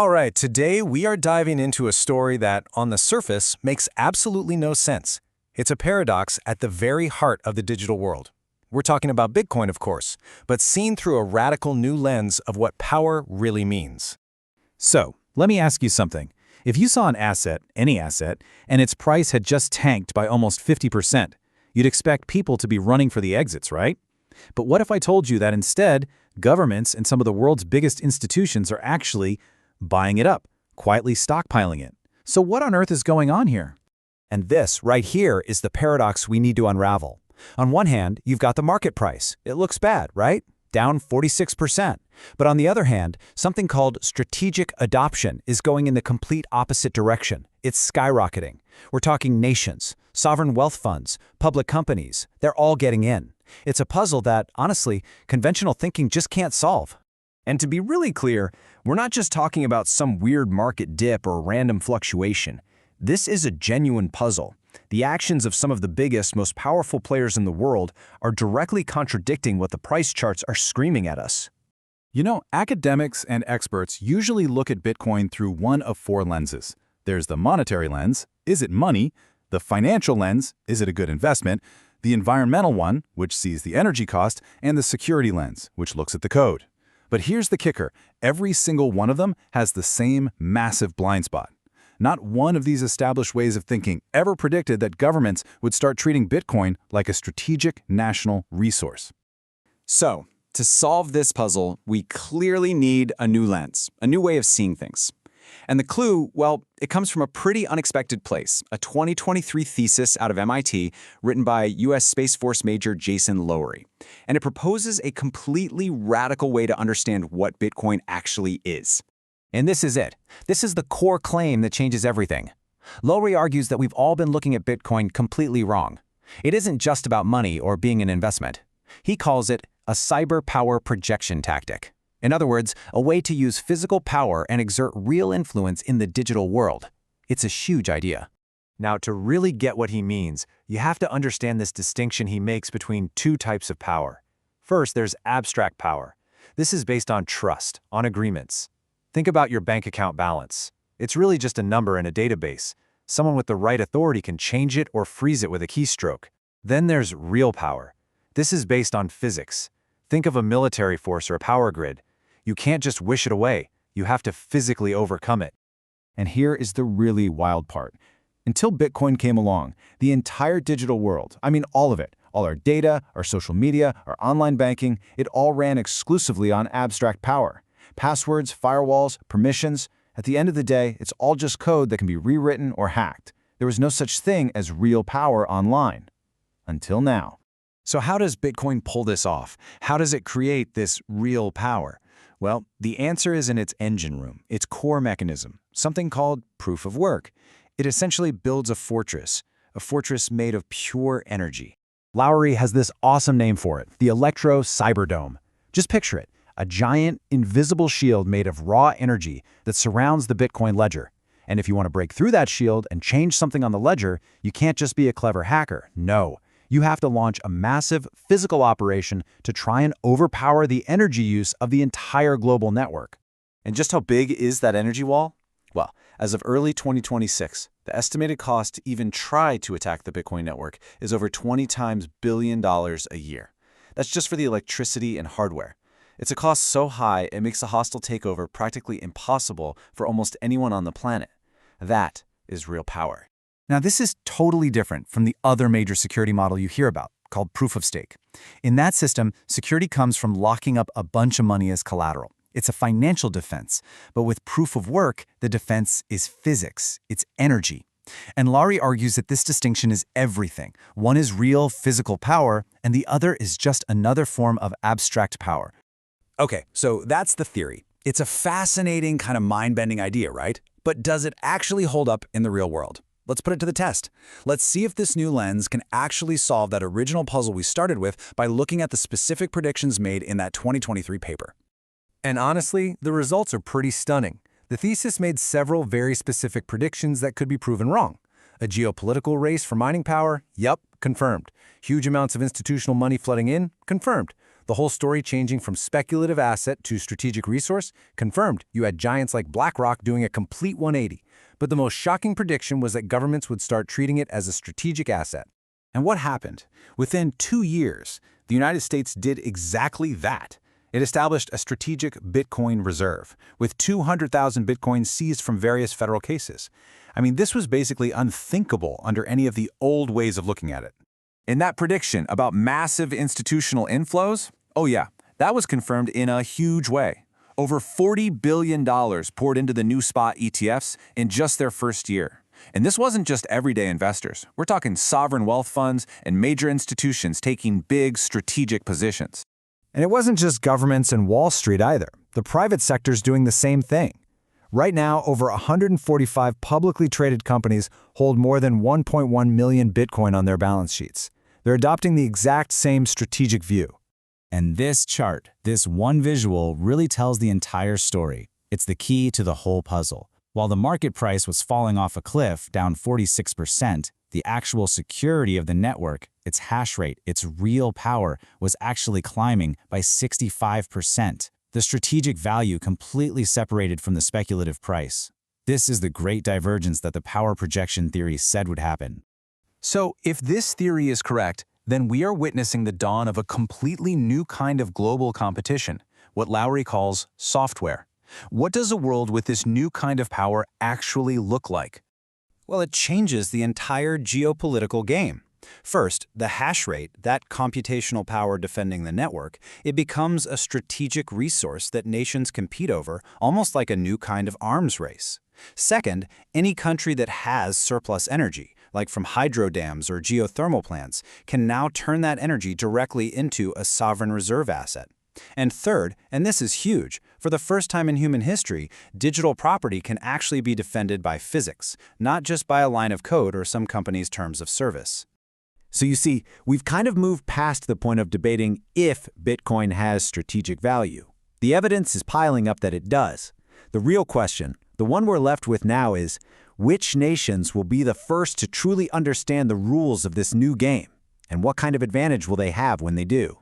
All right, today we are diving into a story that, on the surface, makes absolutely no sense. It's a paradox at the very heart of the digital world. We're talking about Bitcoin, of course, but seen through a radical new lens of what power really means. So, let me ask you something. If you saw an asset, any asset, and its price had just tanked by almost 50%, you'd expect people to be running for the exits, right? But what if I told you that instead, governments and some of the world's biggest institutions are actually buying it up, quietly stockpiling it? So what on earth is going on here? And this, right here, is the paradox we need to unravel. On one hand, you've got the market price. It looks bad, right? Down 46%. But on the other hand, something called strategic adoption is going in the complete opposite direction. It's skyrocketing. We're talking nations, sovereign wealth funds, public companies. They're all getting in. It's a puzzle that, honestly, conventional thinking just can't solve. And to be really clear, we're not just talking about some weird market dip or random fluctuation. This is a genuine puzzle. The actions of some of the biggest, most powerful players in the world are directly contradicting what the price charts are screaming at us. You know, academics and experts usually look at Bitcoin through one of four lenses. There's the monetary lens, is it money? The financial lens, is it a good investment? The environmental one, which sees the energy cost, and the security lens, which looks at the code. But here's the kicker, every single one of them has the same massive blind spot. Not one of these established ways of thinking ever predicted that governments would start treating Bitcoin like a strategic national resource. So, to solve this puzzle, we clearly need a new lens, a new way of seeing things. And the clue, well, it comes from a pretty unexpected place, a 2023 thesis out of MIT written by U.S. Space Force Major Jason Lowery. And it proposes a completely radical way to understand what Bitcoin actually is. And this is it. This is the core claim that changes everything. Lowery argues that we've all been looking at Bitcoin completely wrong. It isn't just about money or being an investment. He calls it a cyber power projection tactic. In other words, a way to use physical power and exert real influence in the digital world. It's a huge idea. Now, to really get what he means, you have to understand this distinction he makes between two types of power. First, there's abstract power. This is based on trust, on agreements. Think about your bank account balance. It's really just a number in a database. Someone with the right authority can change it or freeze it with a keystroke. Then there's real power. This is based on physics. Think of a military force or a power grid. You can't just wish it away. You have to physically overcome it. And here is the really wild part. Until Bitcoin came along, the entire digital world, I mean all of it, all our data, our social media, our online banking, it all ran exclusively on abstract power. Passwords, firewalls, permissions. At the end of the day, it's all just code that can be rewritten or hacked. There was no such thing as real power online. Until now. So how does Bitcoin pull this off? How does it create this real power? Well, the answer is in its engine room, its core mechanism, something called proof of work. It essentially builds a fortress made of pure energy. Lowery has this awesome name for it, the Electro Cyberdome. Just picture it, a giant, invisible shield made of raw energy that surrounds the Bitcoin ledger. And if you want to break through that shield and change something on the ledger, you can't just be a clever hacker. No. You have to launch a massive physical operation to try and overpower the energy use of the entire global network. And just how big is that energy wall? Well, as of early 2026, the estimated cost to even try to attack the Bitcoin network is over 20 times $billion a year. That's just for the electricity and hardware. It's a cost so high it makes a hostile takeover practically impossible for almost anyone on the planet. That is real power. Now, this is totally different from the other major security model you hear about, called proof of stake. In that system, security comes from locking up a bunch of money as collateral. It's a financial defense. But with proof of work, the defense is physics. It's energy. And Lowery argues that this distinction is everything. One is real physical power, and the other is just another form of abstract power. Okay, so that's the theory. It's a fascinating, kind of mind-bending idea, right? But does it actually hold up in the real world? Let's put it to the test. Let's see if this new lens can actually solve that original puzzle we started with by looking at the specific predictions made in that 2023 paper. And honestly, the results are pretty stunning. The thesis made several very specific predictions that could be proven wrong. A geopolitical race for mining power? Yup, confirmed. Huge amounts of institutional money flooding in? Confirmed. The whole story changing from speculative asset to strategic resource confirmed you had giants like BlackRock doing a complete 180. But the most shocking prediction was that governments would start treating it as a strategic asset. And what happened? Within 2 years, the United States did exactly that. It established a strategic Bitcoin reserve, with 200,000 Bitcoins seized from various federal cases. I mean, this was basically unthinkable under any of the old ways of looking at it. And that prediction about massive institutional inflows? Oh yeah, that was confirmed in a huge way. Over $40 billion poured into the new spot ETFs in just their first year. And this wasn't just everyday investors. We're talking sovereign wealth funds and major institutions taking big strategic positions. And it wasn't just governments and Wall Street either. The private sector's doing the same thing. Right now, over 145 publicly traded companies hold more than 1.1 million Bitcoin on their balance sheets. They're adopting the exact same strategic view. And this chart, this one visual, really tells the entire story. It's the key to the whole puzzle. While the market price was falling off a cliff, down 46%, the actual security of the network, its hash rate, its real power, was actually climbing by 65%. The strategic value completely separated from the speculative price. This is the great divergence that the power projection theory said would happen. So, if this theory is correct, then we are witnessing the dawn of a completely new kind of global competition, what Lowry calls software. What does a world with this new kind of power actually look like? Well, it changes the entire geopolitical game. First, the hash rate, that computational power defending the network, it becomes a strategic resource that nations compete over, almost like a new kind of arms race. Second, any country that has surplus energy, like from hydro dams or geothermal plants, can now turn that energy directly into a sovereign reserve asset. And third, and this is huge, for the first time in human history, digital property can actually be defended by physics, not just by a line of code or some company's terms of service. So you see, we've kind of moved past the point of debating if Bitcoin has strategic value. The evidence is piling up that it does. The real question, the one we're left with now, is which nations will be the first to truly understand the rules of this new game? And what kind of advantage will they have when they do?